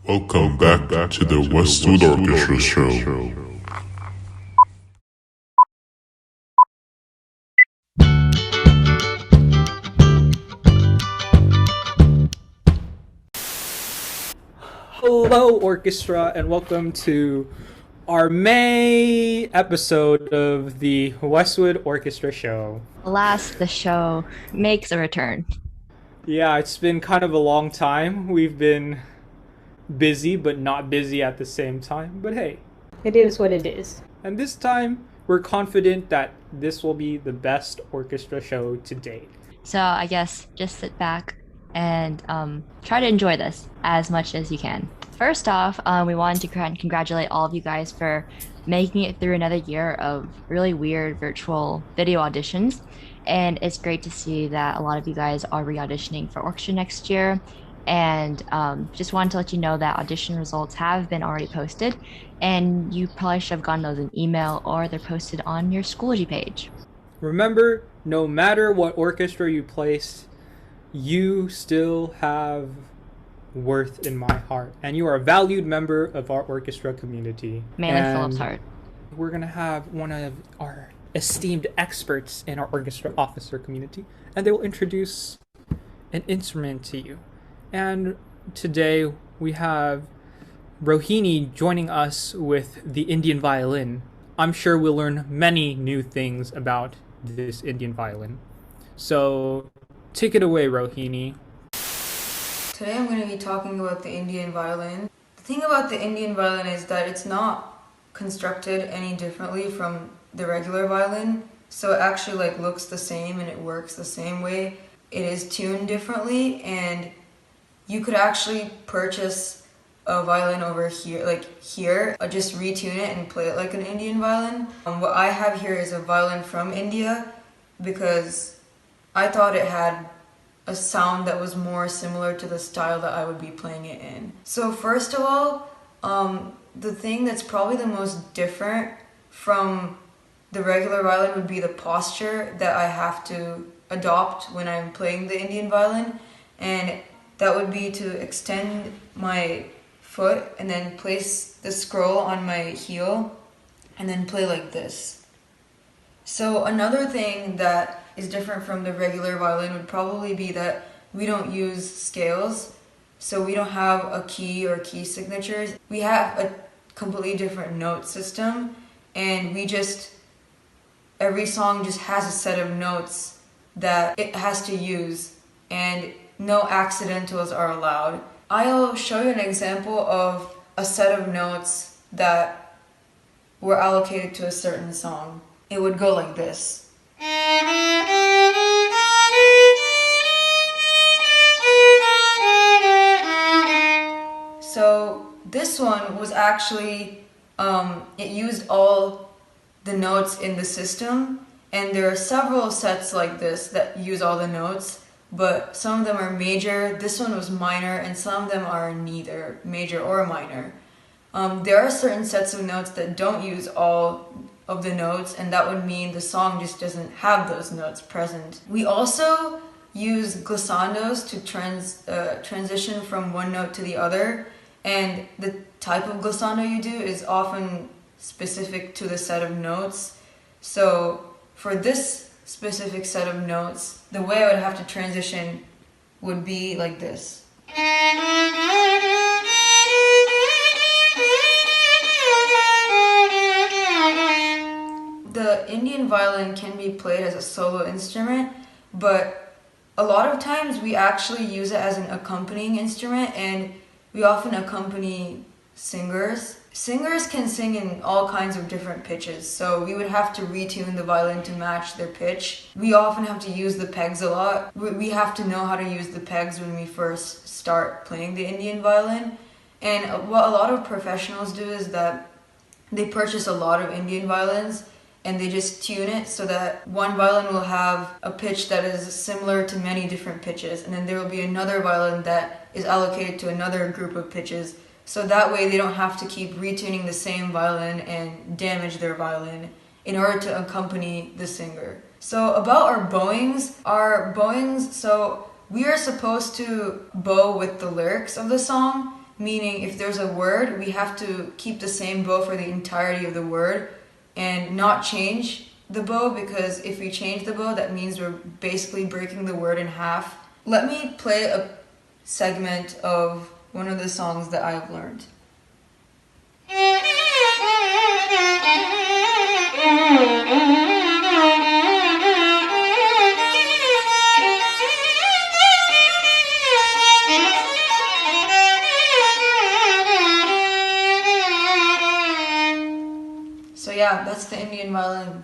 Welcome back to the Westwood Orchestra Show. Hello, orchestra, and welcome to our May episode of the Westwood Orchestra Show. Alas, the show makes a return. Yeah, it's been kind of a long time. We've been busy, but not busy at the same time. But hey, It is what it is. and this time we're confident that this will be the best orchestra show to date. So I guess just sit back and try to enjoy this as much as you can. First off, we wanted to congratulate all of you guys for making it through another year of really weird virtual video auditions. And it's great to see that a lot of you guys are re-auditioning for orchestra next year. And just wanted to let you know that audition results have been already posted, and you probably should have gotten those in email or they're posted on your Schoology page. Remember, no matter what orchestra you place, you still have worth in my heart, and you are a valued member of our orchestra community. Mainly And Philip's heart. We're gonna have one of our esteemed experts in our orchestra officer community, and they will introduce an instrument to you. And today we have Rohini joining us with the Indian violin. I'm sure we'll learn many new things about this Indian violin. So take it away, Rohini. Today I'm going to be talking about the Indian violin. The thing about the Indian violin is that it's not constructed any differently from the regular violin. So it actually looks the same and it works the same way. It is tuned differently, and you could actually purchase a violin over here, just retune it and play it like an Indian violin. What I have here is a violin from India because I thought it had a sound that was more similar to the style that I would be playing it in. So first of all, the thing that's probably the most different from the regular violin would be the posture that I have to adopt when I'm playing the Indian violin, and that would be to extend my foot and then place the scroll on my heel and then play like this. So another thing that is different from the regular violin would probably be that we don't use scales, so we don't have a key or key signatures. We have a completely different note system, and every song just has a set of notes that it has to use, and no accidentals are allowed. I'll show you an example of a set of notes that were allocated to a certain song. It would go like this. So this one was actually, it used all the notes in the system, and there are several sets like this that use all the notes, but some of them are major, this one was minor, and some of them are neither major or minor. There are certain sets of notes that don't use all of the notes, and that would mean the song just doesn't have those notes present. We also use glissandos to transition from one note to the other, and the type of glissando you do is often specific to the set of notes. So for this specific set of notes, the way I would have to transition would be like this. The Indian violin can be played as a solo instrument, but a lot of times we actually use it as an accompanying instrument, and we often accompany singers. Singers can sing in all kinds of different pitches, so we would have to retune the violin to match their pitch. We often have to use the pegs a lot. We have to know how to use the pegs when we first start playing the Indian violin. And what a lot of professionals do is that they purchase a lot of Indian violins and they just tune it so that one violin will have a pitch that is similar to many different pitches, and then there will be another violin that is allocated to another group of pitches. So that way they don't have to keep retuning the same violin and damage their violin in order to accompany the singer. So about our bowings, so we are supposed to bow with the lyrics of the song, meaning if there's a word, we have to keep the same bow for the entirety of the word and not change the bow, because if we change the bow, that means we're basically breaking the word in half. Let me play a segment of one of the songs that I've learned. So yeah, that's the Indian violin.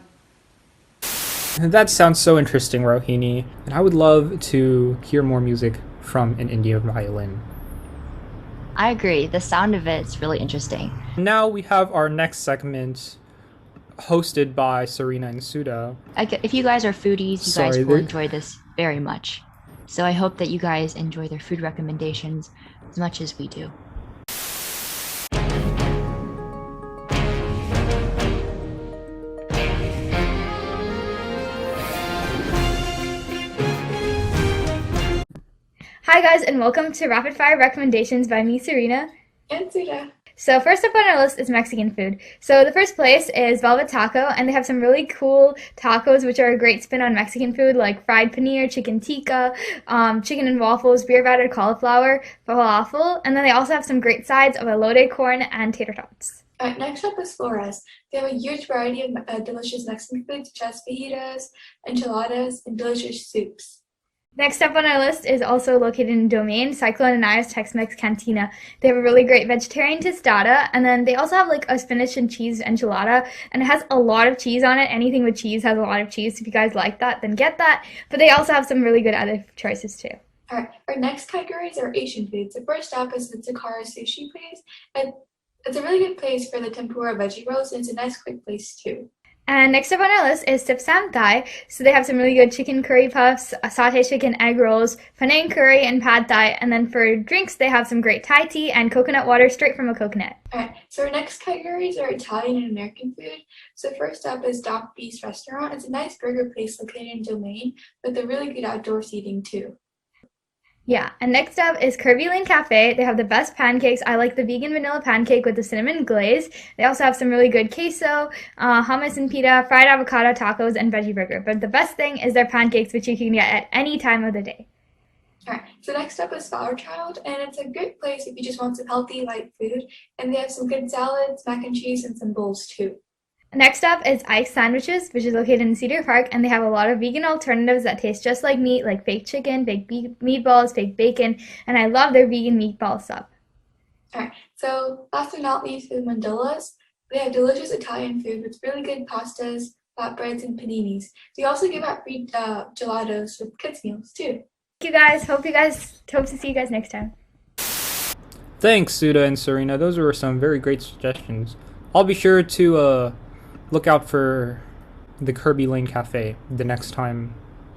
That sounds so interesting, Rohini, and I would love to hear more music from an Indian violin. I agree. The sound of it's really interesting. Now we have our next segment hosted by Serena and Suda. If you guys are foodies, you guys will enjoy this very much. So I hope that you guys enjoy their food recommendations as much as we do. Hi guys, and welcome to Rapid Fire Recommendations by me, Serena. And Suda. So first up on our list is Mexican food. So the first place is Velvet Taco, and they have some really cool tacos which are a great spin on Mexican food, like fried paneer, chicken tikka, chicken and waffles, beer battered cauliflower, falafel, and then they also have some great sides of elote corn and tater tots. Alright, next up is Flores. They have a huge variety of delicious Mexican food, such as fajitas, enchiladas, and delicious soups. Next up on our list is also located in Domaine, Cyclone Anaya's Tex-Mex Cantina. They have a really great vegetarian tostada, and then they also have like a spinach and cheese enchilada, and it has a lot of cheese on it. Anything with cheese has a lot of cheese. If you guys like that, then get that. But they also have some really good other choices too. Alright, our next categories are Asian foods. The first up is the Takara Sushi place. And it's a really good place for the tempura veggie rolls, and it's a nice quick place too. And next up on our list is Sip Sam Thai. So they have some really good chicken curry puffs, sauteed chicken egg rolls, Penang curry, and pad thai. And then for drinks, they have some great Thai tea and coconut water straight from a coconut. Alright, so our next categories are Italian and American food. So first up is Doc B's Restaurant. It's a nice burger place located in Domaine with a really good outdoor seating too. Yeah, and next up is Kirby Lane Cafe. They have the best pancakes. I like the vegan vanilla pancake with the cinnamon glaze. They also have some really good queso, hummus and pita, fried avocado tacos, and veggie burger. But the best thing is their pancakes, which you can get at any time of the day. Alright, so next up is Flower Child, and it's a great place if you just want some healthy, light food. And they have some good salads, mac and cheese, and some bowls too. Next up is Ike's Sandwiches, which is located in Cedar Park, and they have a lot of vegan alternatives that taste just like meat, like fake chicken, fake meatballs, fake bacon, and I love their vegan meatball sub. Alright, so last but not least is Mandolas. They have delicious Italian food with really good pastas, flatbreads, and paninis. They also give out free gelatos with kids' meals too. Thank you guys. Hope to see you guys next time. Thanks, Suda and Serena. Those were some very great suggestions. I'll be sure to look out for the Kirby Lane Cafe the next time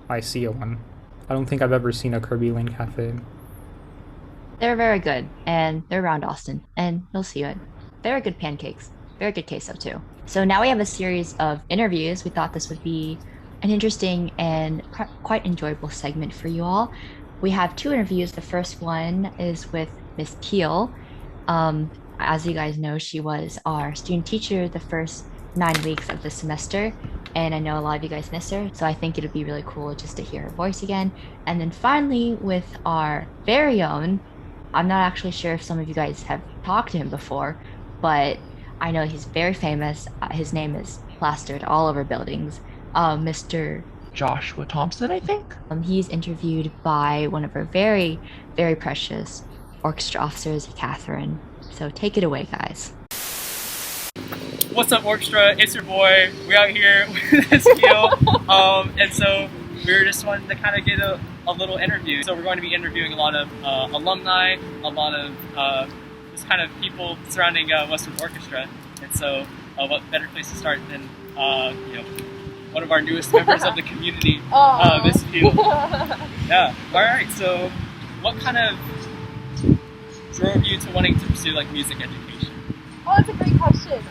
I see one. I don't think I've ever seen a Kirby Lane Cafe. They're very good, and they're around Austin, and you'll see it. Very good pancakes. Very good queso, too. So now we have a series of interviews. We thought this would be an interesting and quite enjoyable segment for you all. We have two interviews. The first one is with Miss Keel. As you guys know, she was our student teacher the first 9 weeks of the semester, and I know a lot of you guys miss her, so I think it'd be really cool just to hear her voice again. And then finally, with our very own, I'm not actually sure if some of you guys have talked to him before, but I know he's very famous. His name is plastered all over buildings. Mr. Joshua Thompson, I think. He's interviewed by one of our very, very precious orchestra officers, Catherine. So take it away, guys. What's up, Orchestra? It's your boy. We out here with this deal. And so we're just wanting to kind of get a little interview. So we're going to be interviewing a lot of alumni, a lot of just kind of people surrounding Westwood Orchestra. And so what better place to start than one of our newest members of the community, Miss Keel. Yeah. All right. So what kind of drove you to wanting to pursue like music education? Oh, that's a great question.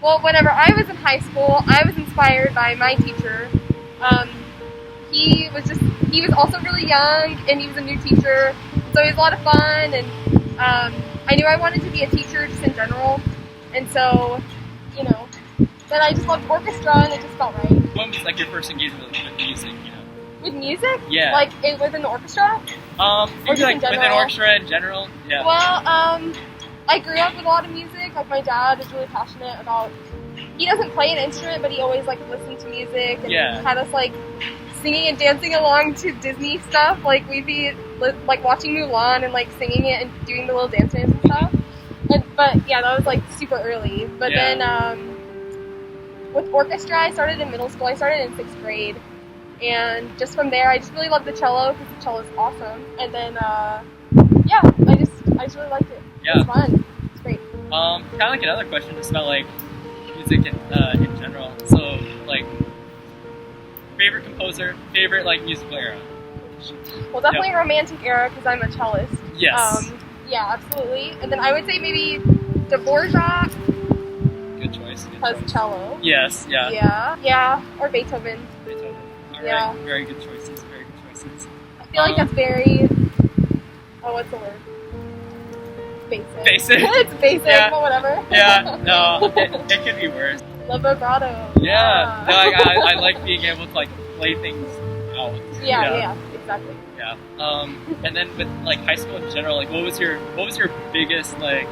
Well, whenever I was in high school, I was inspired by my teacher. He was also really young, and he was a new teacher, so he was a lot of fun, and I knew I wanted to be a teacher just in general, and so, you know, then I just loved orchestra and it just felt right. When was like your first engagement with music? You know. With music? Yeah. Like within the orchestra? Maybe like within orchestra in general. Yeah. Well, I grew up with a lot of music. Like my dad is really passionate about. He doesn't play an instrument, but he always like listened to music and had us like singing and dancing along to Disney stuff. Like we'd be like watching Mulan and like singing it and doing the little dances and stuff. But yeah, that was like super early. But then with orchestra, I started in middle school. I started in 6th grade. And just from there, I just really loved the cello because the cello is awesome. And then, yeah, I just really liked it. Yeah. It's fun. It's great. Kind of like another question just about like music in general. So like favorite composer, favorite like musical era. Well, definitely romantic era because I'm a cellist. Yes. Yeah, absolutely. And then I would say maybe Dvorak. Good choice. Because cello. Yes. Yeah. Yeah. Or Beethoven. Alright, very good choices, very good choices. I feel like that's very, what's the word? Basic. Basic? It's basic, but whatever. Yeah, no, it could be worse. Love vibrato. Yeah, no, I like being able to like play things out. Yeah, exactly. Yeah, and then with like high school in general, like what was your biggest like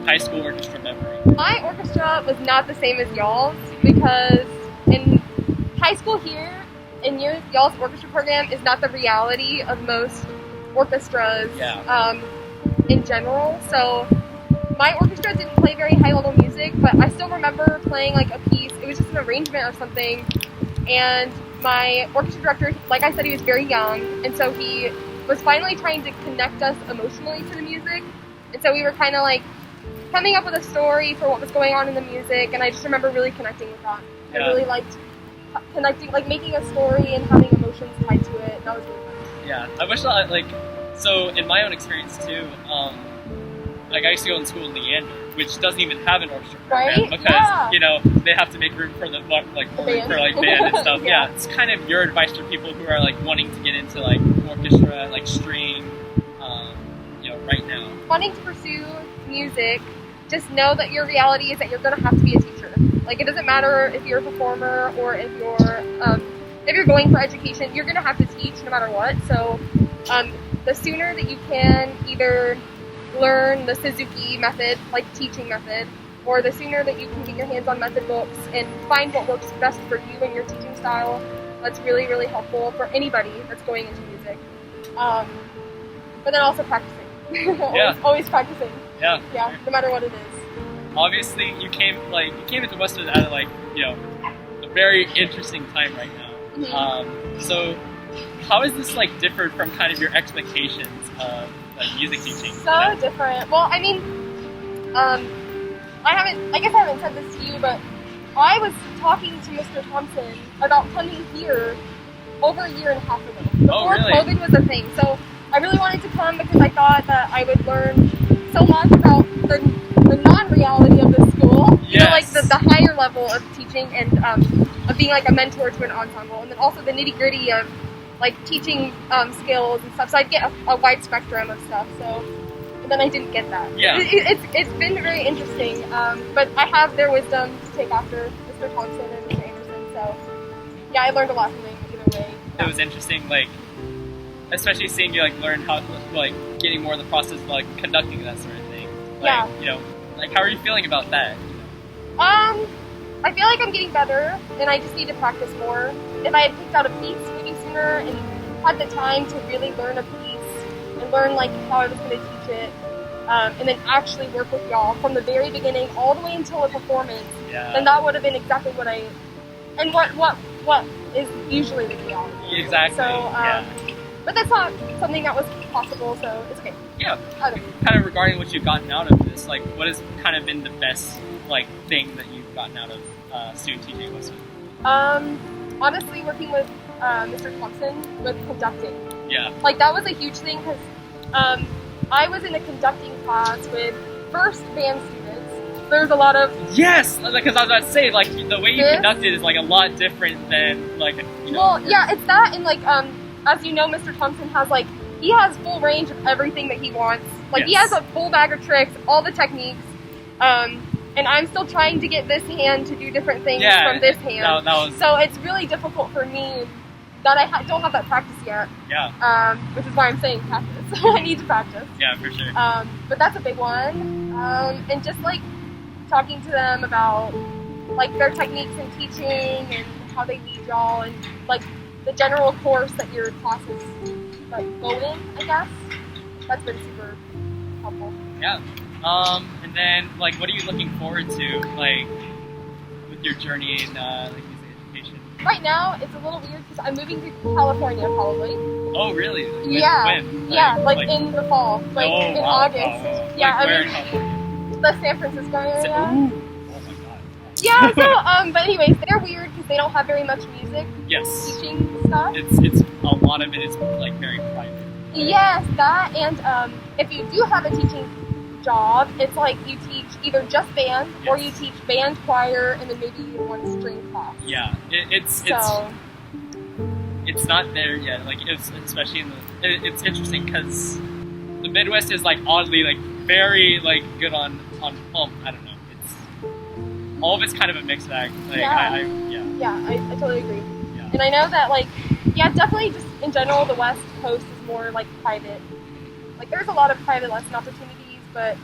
high school orchestra memory? My orchestra was not the same as y'all's because in high school here, and y'all's orchestra program is not the reality of most orchestras in general. So my orchestra didn't play very high level music, but I still remember playing like a piece. It was just an arrangement or something. And my orchestra director, like I said, he was very young. And so he was finally trying to connect us emotionally to the music. And so we were kind of like coming up with a story for what was going on in the music. And I just remember really connecting with that. I really liked connecting, like making a story and having emotions tied to it. That was really fun. Yeah, I wish that like, so in my own experience too, like I used to go in school in Leander, which doesn't even have an orchestra program because you know they have to make room for the like more room for like band and stuff. Yeah, it's kind of your advice for people who are like wanting to get into like orchestra, like string, you know, right now. Wanting to pursue music, just know that your reality is that you're gonna have to be a teacher. Like it doesn't matter if you're a performer or if you're going for education, you're gonna have to teach no matter what. So the sooner that you can either learn the Suzuki method, like teaching method, or the sooner that you can get your hands on method books and find what works best for you and your teaching style, that's really, really helpful for anybody that's going into music. But then also practicing. always practicing. Yeah, no matter what it is. Obviously, you came into Westwood at like, you know, a very interesting time right now. Mm-hmm. So how is this like different from kind of your expectations of like music teaching? So different. Well, I mean, I guess I haven't said this to you, but I was talking to Mr. Thompson about coming here over a year and a half ago. Before COVID was a thing. So I really wanted to come because I thought that I would learn so much about the non-reality of the school. You know, like the higher level of teaching and of being like a mentor to an ensemble, and then also the nitty-gritty of like teaching skills and stuff. So I'd get a wide spectrum of stuff. So, but then I didn't get that. Yeah. It's been very interesting. But I have their wisdom to take after Mr. Thompson and Mr. Anderson. So yeah, I learned a lot from them either way. It was interesting, like especially seeing you like learn how like getting more in the process of like conducting that sort of thing. Like, you know, like how are you feeling about that? I feel like I'm getting better, and I just need to practice more. If I had picked out a piece maybe sooner and had the time to really learn a piece and learn like how I was going to teach it, and then actually work with y'all from the very beginning all the way until a performance, then that would have been exactly what what is usually the reality. Exactly. So, but that's not something that was possible, so it's okay. Yeah. Kind of regarding what you've gotten out of this, like what has kind of been the best like thing that you've gotten out of student teaching? Honestly, working with Mr. Thompson with conducting. Yeah. Like that was a huge thing because I was in a conducting class with first band students. There's a lot of because I was about to say like the way you conducted is like a lot different than like you know. Well, yeah, it's that and like as you know, Mr. Thompson has like he has full range of everything that he wants. Like, he has a full bag of tricks, all the techniques, and I'm still trying to get this hand to do different things from this hand. So it's really difficult for me that I don't have that practice yet. Yeah. Which is why I'm saying practice. I need to practice. Yeah, for sure. But that's a big one. And just like talking to them about like their techniques in teaching and how they lead y'all and like the general course that your classes like go in, I guess. That's been super helpful. Yeah. And then like what are you looking forward to like with your journey in like music education? Right now it's a little weird because I'm moving to California probably. Oh really? When? Yeah, like in the fall. Like in August. Yeah, like where in California? The San Francisco area. Ooh. Yeah, so, but anyways, they're weird because they don't have very much music teaching stuff. It's a lot of it is, like, very private. Right? Yes, that, and if you do have a teaching job, it's like you teach either just band, or you teach band, choir, and then maybe one string class. Yeah, it's not there yet, like, especially in it's interesting because the Midwest is, like, oddly, like, very, like, good on I don't know. All of it's kind of a mixed bag. Like, I totally agree. Yeah. And I know that, like, definitely just in general, the West Coast is more, like, private. Like, there's a lot of private lesson opportunities, but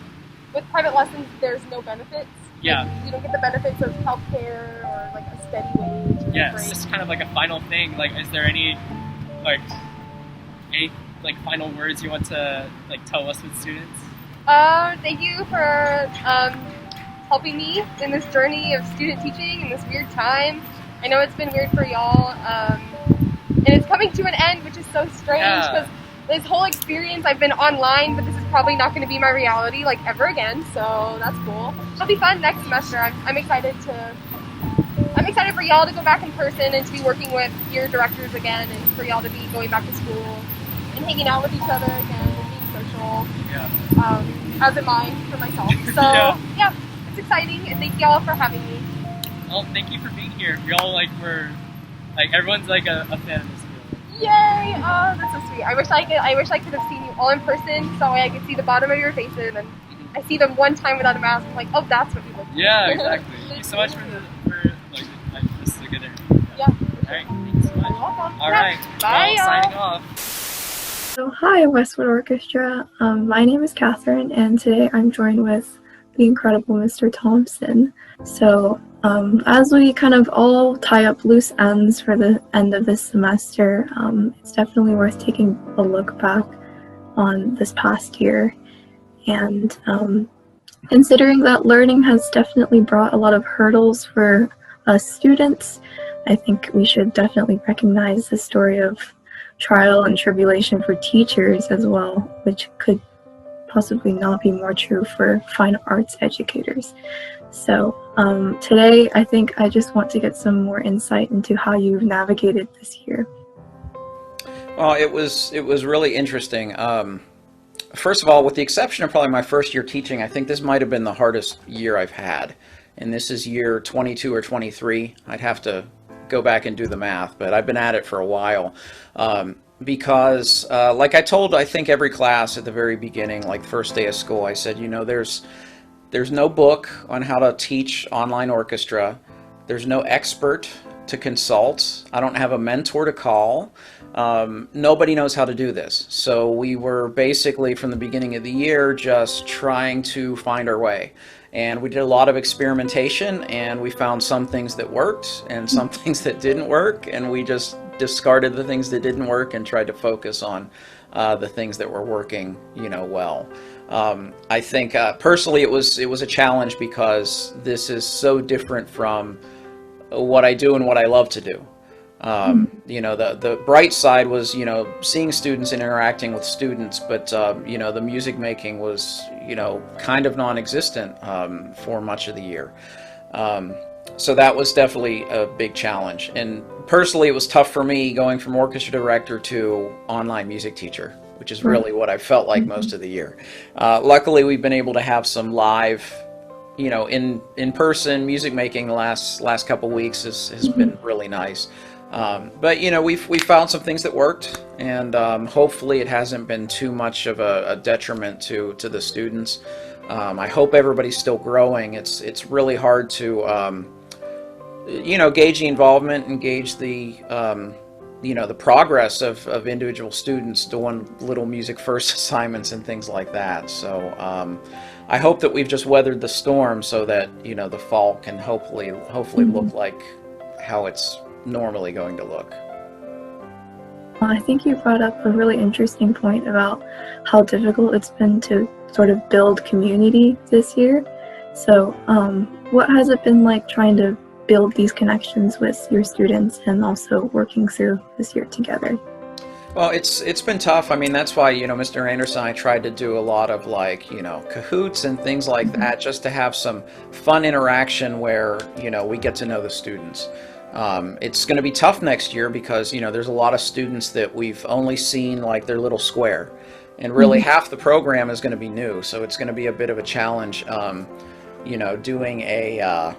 with private lessons, there's no benefits. Yeah. Like, you don't get the benefits of healthcare or, like, a steady wage. Yeah, it's just kind of like a final thing. Like, is there any final words you want to, like, tell us with students? Thank you for, helping me in this journey of student teaching in this weird time. I know it's been weird for y'all, and it's coming to an end, which is so strange because this whole experience I've been online, but this is probably not going to be my reality like ever again. So that's cool. It'll be fun next semester. I'm excited for y'all to go back in person and to be working with your directors again, and for y'all to be going back to school and hanging out with each other again and being social. Yeah. As am I for myself. So yeah. It's exciting, and thank y'all for having me. Well, thank you for being here. We all everyone's like a fan of this field. Yay! Oh, that's so sweet. I wish I could have seen you all in person, so I could see the bottom of your faces, and I see them one time without a mask. I'm like, oh, that's what we look like. Yeah, exactly. Thank you so much for this is a good interview. Yeah. All right, thank you so much. You're welcome. All right, bye. Signing off. So hi, Westwood Orchestra. My name is Catherine, and today I'm joined with the incredible Mr. Thompson. So as we kind of all tie up loose ends for the end of this semester, it's definitely worth taking a look back on this past year. And considering that learning has definitely brought a lot of hurdles for us students, I think we should definitely recognize the story of trial and tribulation for teachers as well, which could possibly not be more true for fine arts educators. So today I think I just want to get some more insight into how you've navigated this year. Well, it was really interesting. First of all, with the exception of probably my first year teaching, I think this might have been the hardest year I've had. And this is year 22 or 23. I'd have to go back and do the math, but I've been at it for a while. Because like I told, I think every class at the very beginning, like first day of school, I said, you know, there's no book on how to teach online orchestra. There's no expert to consult. I don't have a mentor to call. Nobody knows how to do this. So we were basically from the beginning of the year just trying to find our way. And we did a lot of experimentation, and we found some things that worked and some things that didn't work, and we just discarded the things that didn't work and tried to focus on the things that were working, you know, well. I think personally it was a challenge because this is so different from what I do and what I love to do. You know, the bright side was, you know, seeing students and interacting with students, but you know, the music making was, you know, kind of non-existent for much of the year. So that was definitely a big challenge. And personally, it was tough for me going from orchestra director to online music teacher, which is really what I felt like most of the year. Luckily, we've been able to have some live, you know, in person music making the last couple weeks has been really nice. But you know, we found some things that worked, and hopefully it hasn't been too much of a detriment to the students. I hope everybody's still growing. It's really hard to you know, gauge the involvement and gauge the you know, the progress of individual students doing little music first assignments and things like that. So I hope that we've just weathered the storm so that, you know, the fall can hopefully look like how it's normally going to look. I think you brought up a really interesting point about how difficult it's been to sort of build community this year. So what has it been like trying to build these connections with your students and also working through this year together? Well, it's been tough. I mean, that's why, you know, Mr. Anderson and I tried to do a lot of, like, you know, cahoots and things like that, just to have some fun interaction where, you know, we get to know the students. It's going to be tough next year because, you know, there's a lot of students that we've only seen like their little square, and really half the program is going to be new, so it's going to be a bit of a challenge, you know, doing a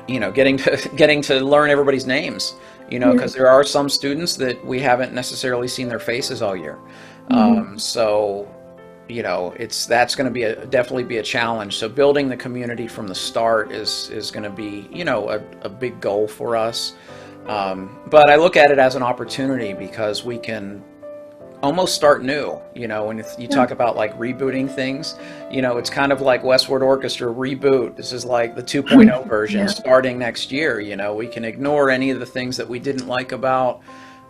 you know, getting to learn everybody's names, you know, because there are some students that we haven't necessarily seen their faces all year. So, you know, that's going to definitely be a challenge. So building the community from the start is going to be, you know, a big goal for us. But I look at it as an opportunity because we can almost start new. You know, when you talk about like rebooting things, you know, it's kind of like Westwood Orchestra reboot. This is like the 2.0 version starting next year. You know, we can ignore any of the things that we didn't like about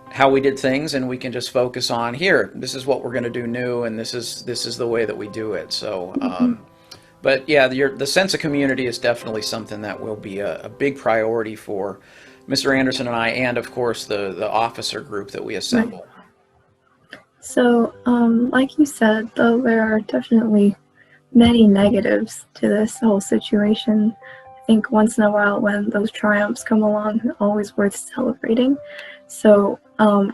how we did things, and we can just focus on, here, this is what we're going to do new, and this is the way that we do it. So but yeah, the sense of community is definitely something that will be a big priority for Mr. Anderson and I, and of course the officer group that we assemble. So like you said, though, there are definitely many negatives to this whole situation. I think once in a while when those triumphs come along, they're always worth celebrating. So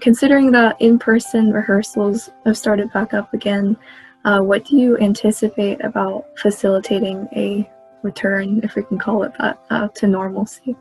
considering that in-person rehearsals have started back up again, what do you anticipate about facilitating a return, if we can call it that, to normalcy?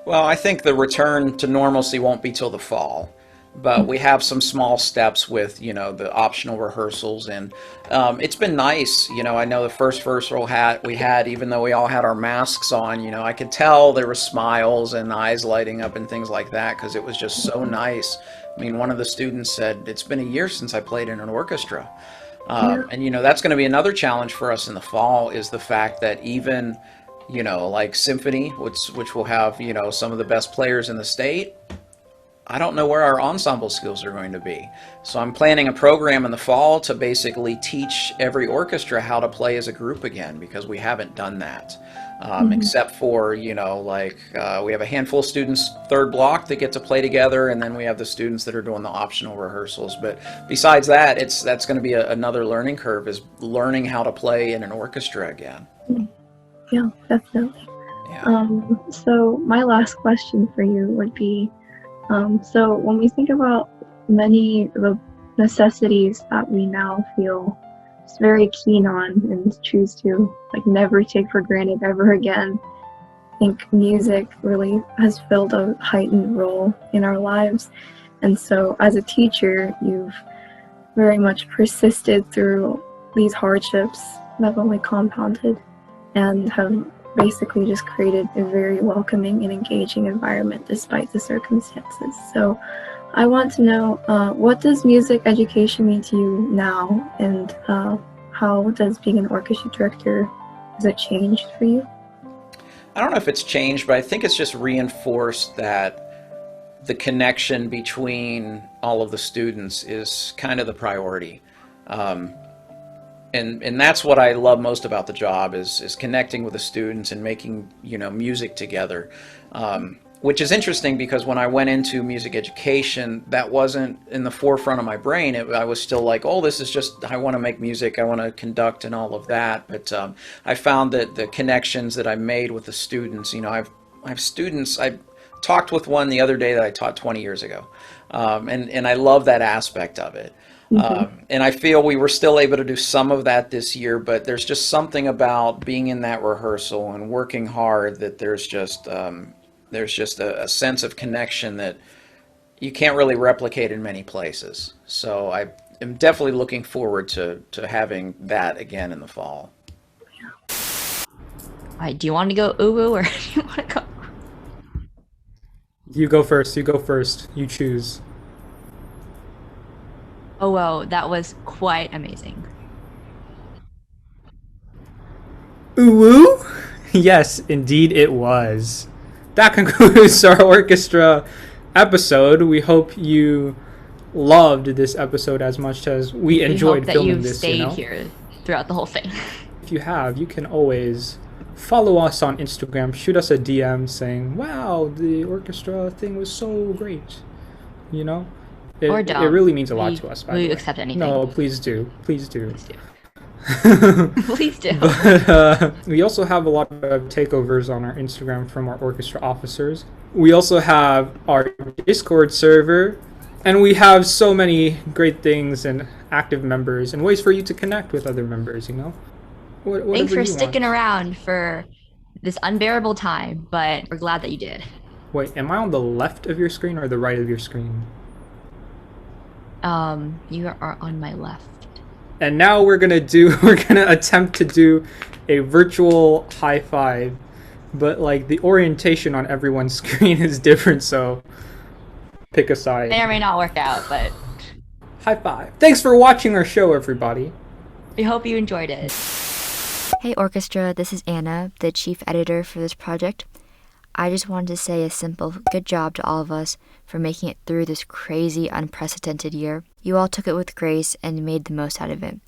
Well, I think the return to normalcy won't be till the fall. But we have some small steps with, you know, the optional rehearsals, and it's been nice. You know, I know the first rehearsal we had, even though we all had our masks on, you know, I could tell there were smiles and eyes lighting up and things like that, because it was just so nice. I mean, one of the students said, it's been a year since I played in an orchestra. And, you know, that's going to be another challenge for us in the fall, is the fact that even, you know, like symphony, which will have, you know, some of the best players in the state, I don't know where our ensemble skills are going to be. So I'm planning a program in the fall to basically teach every orchestra how to play as a group again, because we haven't done that. Except for, you know, like we have a handful of students, third block, that get to play together, and then we have the students that are doing the optional rehearsals. But besides that, that's going to be another learning curve, is learning how to play in an orchestra again. Yeah, definitely. Yeah. So my last question for you would be, so when we think about many of the necessities that we now feel just very keen on and choose to like never take for granted ever again, I think music really has filled a heightened role in our lives. And so as a teacher, you've very much persisted through these hardships that have only compounded, and have basically just created a very welcoming and engaging environment despite the circumstances. So I want to know, what does music education mean to you now, and how does being an orchestra director, has it changed for you? I don't know if it's changed, but I think it's just reinforced that the connection between all of the students is kind of the priority. And that's what I love most about the job, is connecting with the students and making, you know, music together. Which is interesting, because when I went into music education, that wasn't in the forefront of my brain. I was still like, oh, this is just, I want to make music, I want to conduct and all of that. But I found that the connections that I made with the students, you know, I have students, I talked with one the other day that I taught 20 years ago. And I love that aspect of it. And I feel we were still able to do some of that this year, but there's just something about being in that rehearsal and working hard that there's just, There's just a sense of connection that you can't really replicate in many places. So I am definitely looking forward to having that again in the fall. All right, do you want to go ooh or do you want to go? You go first. You go first. You choose. Oh, wow, that was quite amazing. Ooh woo? Yes, indeed it was. That concludes our orchestra episode. We hope you loved this episode as much as we enjoyed filming this. We hope that you've stayed here throughout the whole thing. If you have, you can always follow us on Instagram. Shoot us a DM saying, "Wow, the orchestra thing was so great." You know, it really means a lot to us. By the way, accept anything? No, please do. Please do. Please do. Please do. But, we also have a lot of takeovers on our Instagram from our orchestra officers. We also have our Discord server, and we have so many great things and active members and ways for you to connect with other members, you know? Thanks for sticking around for this unbearable time, but we're glad that you did. Wait, am I on the left of your screen or the right of your screen? You are on my left. And now we're gonna attempt to do a virtual high five, but like the orientation on everyone's screen is different, so pick a side. May or may not work out, but high five. Thanks for watching our show, everybody. We hope you enjoyed it. Hey Orchestra, this is Anna, the chief editor for this project. I just wanted to say a simple good job to all of us for making it through this crazy, unprecedented year. You all took it with grace and made the most out of it.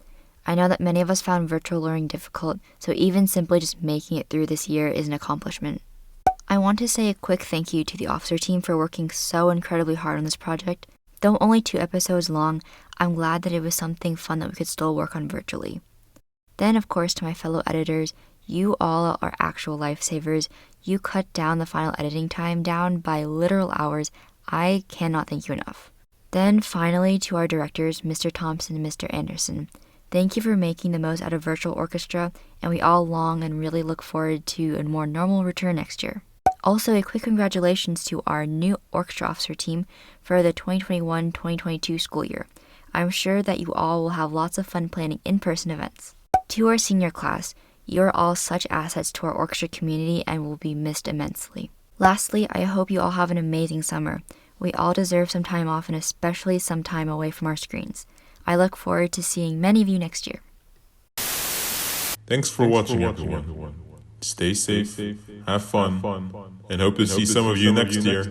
I know that many of us found virtual learning difficult, so even simply just making it through this year is an accomplishment. I want to say a quick thank you to the officer team for working so incredibly hard on this project. Though only 2 episodes long, I'm glad that it was something fun that we could still work on virtually. Then, of course, to my fellow editors, you all are actual lifesavers. You cut down the final editing time down by literal hours. I cannot thank you enough. Then finally to our directors, Mr. Thompson and Mr. Anderson. Thank you for making the most out of virtual orchestra, and we all long and really look forward to a more normal return next year. Also, a quick congratulations to our new orchestra officer team for the 2021-2022 school year. I'm sure that you all will have lots of fun planning in-person events. To our senior class, you're all such assets to our orchestra community and will be missed immensely. Lastly, I hope you all have an amazing summer. We all deserve some time off and especially some time away from our screens. I look forward to seeing many of you next year. Thanks for watching, everyone. Stay safe, have fun, and hope to see some of you next year.